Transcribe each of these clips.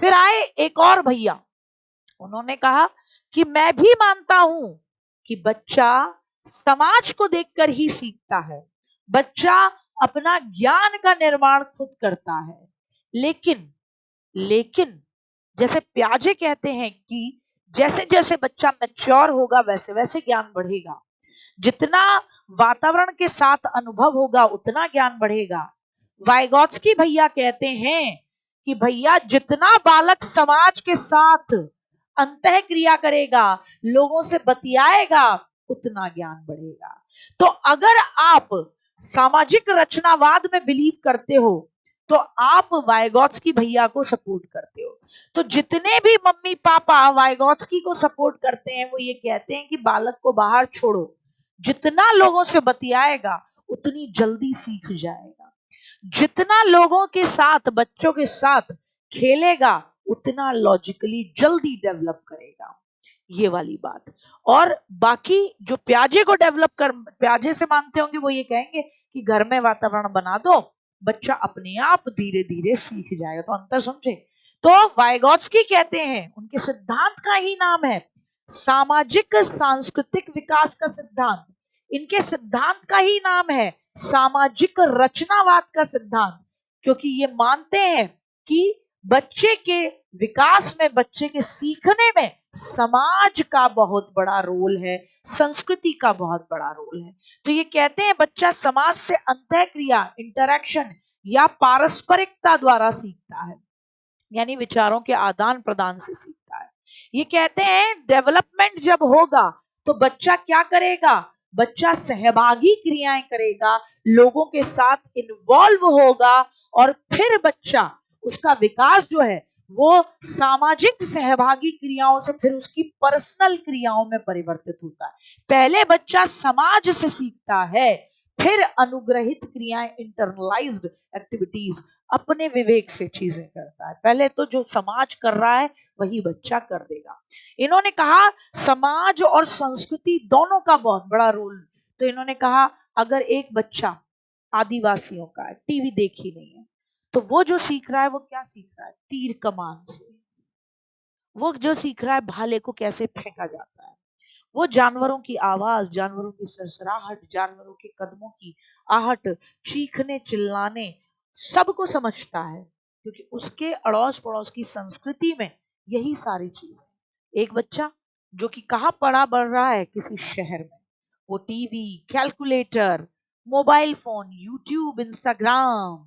फिर आए एक और भैया, उन्होंने कहा कि मैं भी मानता हूं कि बच्चा समाज को देखकर ही सीखता है, बच्चा अपना ज्ञान का निर्माण खुद करता है, लेकिन लेकिन जैसे प्याजे कहते हैं कि जैसे जैसे बच्चा मैच्योर होगा वैसे वैसे ज्ञान बढ़ेगा, जितना वातावरण के साथ अनुभव होगा उतना ज्ञान बढ़ेगा। वाइगॉत्स्की भैया कहते हैं कि भैया जितना बालक समाज के साथ अंतः क्रिया करेगा, लोगों से बतियाएगा, उतना ज्ञान बढ़ेगा। तो अगर आप सामाजिक रचनावाद में बिलीव करते हो तो आप वाइगॉत्स्की भैया को सपोर्ट करते हो। तो जितने भी मम्मी पापा वाइगॉत्स्की को सपोर्ट करते हैं वो ये कहते हैं कि बालक को बाहर छोड़ो, जितना लोगों से बतियाएगा उतनी जल्दी सीख जाएगा, जितना लोगों के साथ बच्चों के साथ खेलेगा उतना लॉजिकली जल्दी डेवलप करेगा, ये वाली बात। और बाकी जो प्याजे को डेवलप कर प्याजे से मानते होंगे वो ये कहेंगे कि घर में वातावरण बना दो, बच्चा अपने आप धीरे धीरे सीख जाएगा। तो अंतर समझे। तो वाइगॉत्स्की कहते हैं, उनके सिद्धांत का ही नाम है सामाजिक सांस्कृतिक विकास का सिद्धांत, इनके सिद्धांत का ही नाम है सामाजिक रचनावाद का सिद्धांत, क्योंकि ये मानते हैं कि बच्चे के विकास में, बच्चे के सीखने में समाज का बहुत बड़ा रोल है, संस्कृति का बहुत बड़ा रोल है। तो ये कहते हैं बच्चा समाज से अंतःक्रिया, इंटरैक्शन या पारस्परिकता द्वारा सीखता है, यानी विचारों के आदान प्रदान से सीखता है। ये कहते हैं डेवलपमेंट जब होगा तो बच्चा क्या करेगा, बच्चा सहभागी क्रियाएं करेगा, लोगों के साथ इन्वॉल्व होगा, और फिर बच्चा उसका विकास जो है वो सामाजिक सहभागी क्रियाओं से फिर उसकी पर्सनल क्रियाओं में परिवर्तित होता है। पहले बच्चा समाज से सीखता है, फिर अनुग्रहित क्रियाएं, इंटरनलाइज्ड एक्टिविटीज, अपने विवेक से चीजें करता है। पहले तो जो समाज कर रहा है वही बच्चा कर देगा। इन्होंने कहा समाज और संस्कृति दोनों का बहुत बड़ा रोल। तो इन्होंने कहा अगर एक बच्चा आदिवासियों का है, टीवी देखी नहीं है, तो वो जो सीख रहा है वो क्या सीख रहा है, तीर कमान से। वो जो सीख रहा है भाले को कैसे फेंका जाता है, वो जानवरों की आवाज, जानवरों की सरसराहट, जानवरों के कदमों की आहट, चीखने चिल्लाने, सबको समझता है, क्योंकि उसके अड़ोस पड़ोस की संस्कृति में यही सारी चीजें। एक बच्चा जो कि कहाँ पढ़ा बढ़ रहा है, किसी शहर में, वो TV, calculator, mobile phone, YouTube, Instagram,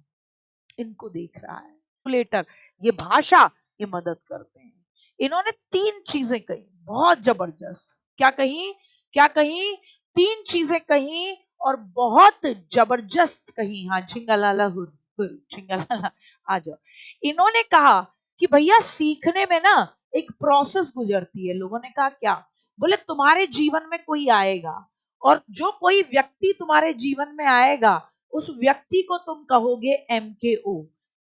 इनको देख रहा है। कैलकुलेटर, ये भाषा, ये मदद करते हैं। इन्होंने तीन चीजें कही बहुत जबरदस्त। क्या कही, क्या कही, तीन चीजें कही और बहुत जबरदस्त कही। हाँ, झिंगालाला हुर हुर, झिंगालाला आ जाओ। इन्होंने कहा कि भैया सीखने में ना एक प्रोसेस गुजरती है। लोगों ने कहा क्या, बोले तुम्हारे जीवन में कोई आएगा, और जो कोई व्यक्ति तुम्हारे जीवन में आएगा उस व्यक्ति को तुम कहोगे MKO।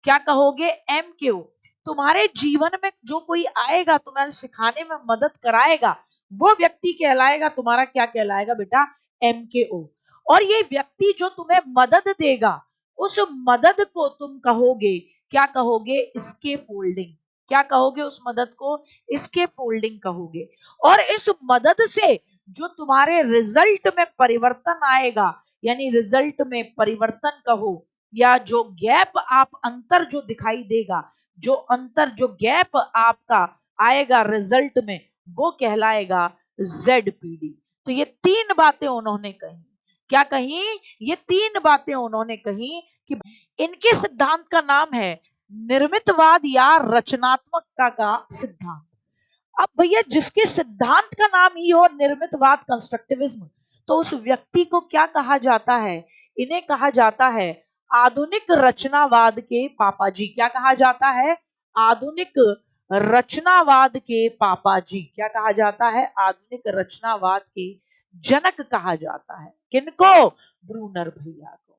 क्या कहोगे, MKO। तुम्हारे जीवन में जो कोई आएगा, तुम्हारे सिखाने में मदद कराएगा, वो व्यक्ति कहलाएगा, तुम्हारा क्या कहलाएगा बेटा, MKO। और ये व्यक्ति जो तुम्हें मदद देगा, उस मदद को तुम कहोगे, क्या कहोगे, इसके फोल्डिंग। क्या कहोगे उस मदद को, इसके फोल्डिंग कहोगे। और इस मदद से जो तुम्हारे रिजल्ट में परिवर्तन आएगा, यानी रिजल्ट में परिवर्तन कहो, या जो गैप आप अंतर जो दिखाई देगा, जो अंतर, जो गैप आपका आएगा रिजल्ट में, वो कहलाएगा ZPD। तो ये तीन बातें उन्होंने कही। क्या कही, ये तीन बातें उन्होंने कही कि इनके सिद्धांत का नाम है निर्मितवाद या रचनात्मकता का सिद्धांत। अब भैया जिसके सिद्धांत का नाम ही हो निर्मितवाद, कंस्ट्रक्टिविज्म, तो उस व्यक्ति को क्या कहा जाता है, इन्हें कहा जाता है आधुनिक रचनावाद के पापा जी। क्या कहा जाता है, आधुनिक रचनावाद के पापा जी। क्या कहा जाता है, आधुनिक रचनावाद के जनक कहा जाता है। किनको, ब्रूनर भैया को।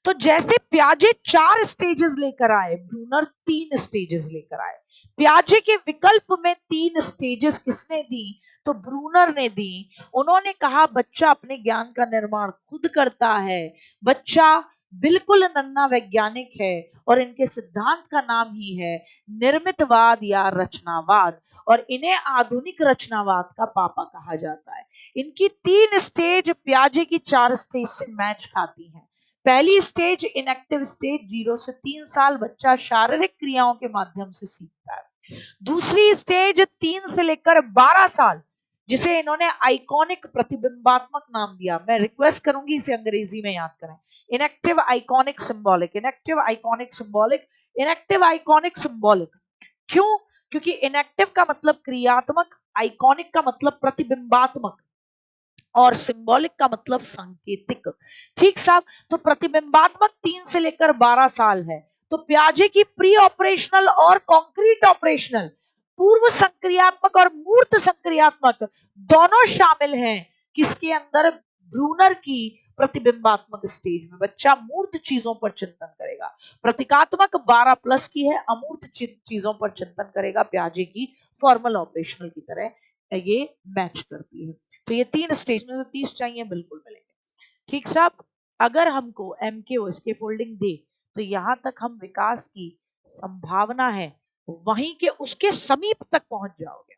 तो जैसे प्याजे 4 स्टेजेस लेकर आए, ब्रूनर 3 स्टेजेस लेकर आए। प्याजे के विकल्प में 3 स्टेजेस किसने दी, तो ब्रूनर ने दी। उन्होंने कहा बच्चा अपने ज्ञान का निर्माण खुद करता है, बच्चा बिल्कुल नन्ना वैज्ञानिक है और इनके सिद्धांत का नाम ही है निर्मितवाद या रचनावाद, और इन्हें आधुनिक रचनावाद का पापा कहा जाता है। इनकी 3 स्टेज पियाजे की 4 स्टेज से मैच खाती हैं। पहली स्टेज इनएक्टिव स्टेज, 0 से 3 साल बच्चा शारीरिक क्रियाओं के माध्यम से सीखता है। दूसरी स्टेज 3 से लेकर 12 साल, जिसे इन्होंने आइकॉनिक प्रतिबिंबात्मक नाम दिया। मैं रिक्वेस्ट करूंगी इसे अंग्रेजी में याद करें। Inactive iconic symbolic, inactive iconic symbolic, inactive iconic symbolic. क्यों? क्योंकि इनएक्टिव का मतलब क्रियात्मक, आइकॉनिक का मतलब प्रतिबिंबात्मक, और सिंबॉलिक का मतलब सांकेतिक। ठीक साहब। तो प्रतिबिंबात्मक 3 से लेकर 12 साल है। तो पियाजे की प्री ऑपरेशनल और कॉन्क्रीट ऑपरेशनल, पूर्व संक्रियात्मक और मूर्त संक्रियात्मक दोनों शामिल हैं किसके अंदर? ब्रूनर की प्रतिबिंबात्मक स्टेज में बच्चा मूर्त चीजों पर चिंतन करेगा। प्रतीकात्मक 12 प्लस की है, अमूर्त चीजों पर चिंतन करेगा पियाजे की फॉर्मल ऑपरेशनल की तरह ये मैच करती है। तो ये 3 स्टेज में 30 चाहिए, बिल्कुल मिलेंगे। ठीक साहब। अगर हमको एमकेओ इसके फोल्डिंग दे तो यहां तक हम विकास की संभावना है वहीं के उसके समीप तक पहुंच जाओगे।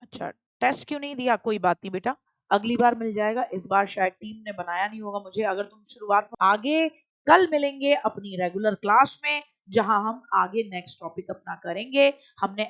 अच्छा, टेस्ट क्यों नहीं दिया? कोई बात नहीं बेटा, अगली बार मिल जाएगा। इस बार शायद टीम ने बनाया नहीं होगा मुझे। अगर तुम शुरुआत में आगे, कल मिलेंगे अपनी रेगुलर क्लास में जहां हम आगे नेक्स्ट टॉपिक अपना करेंगे। हमने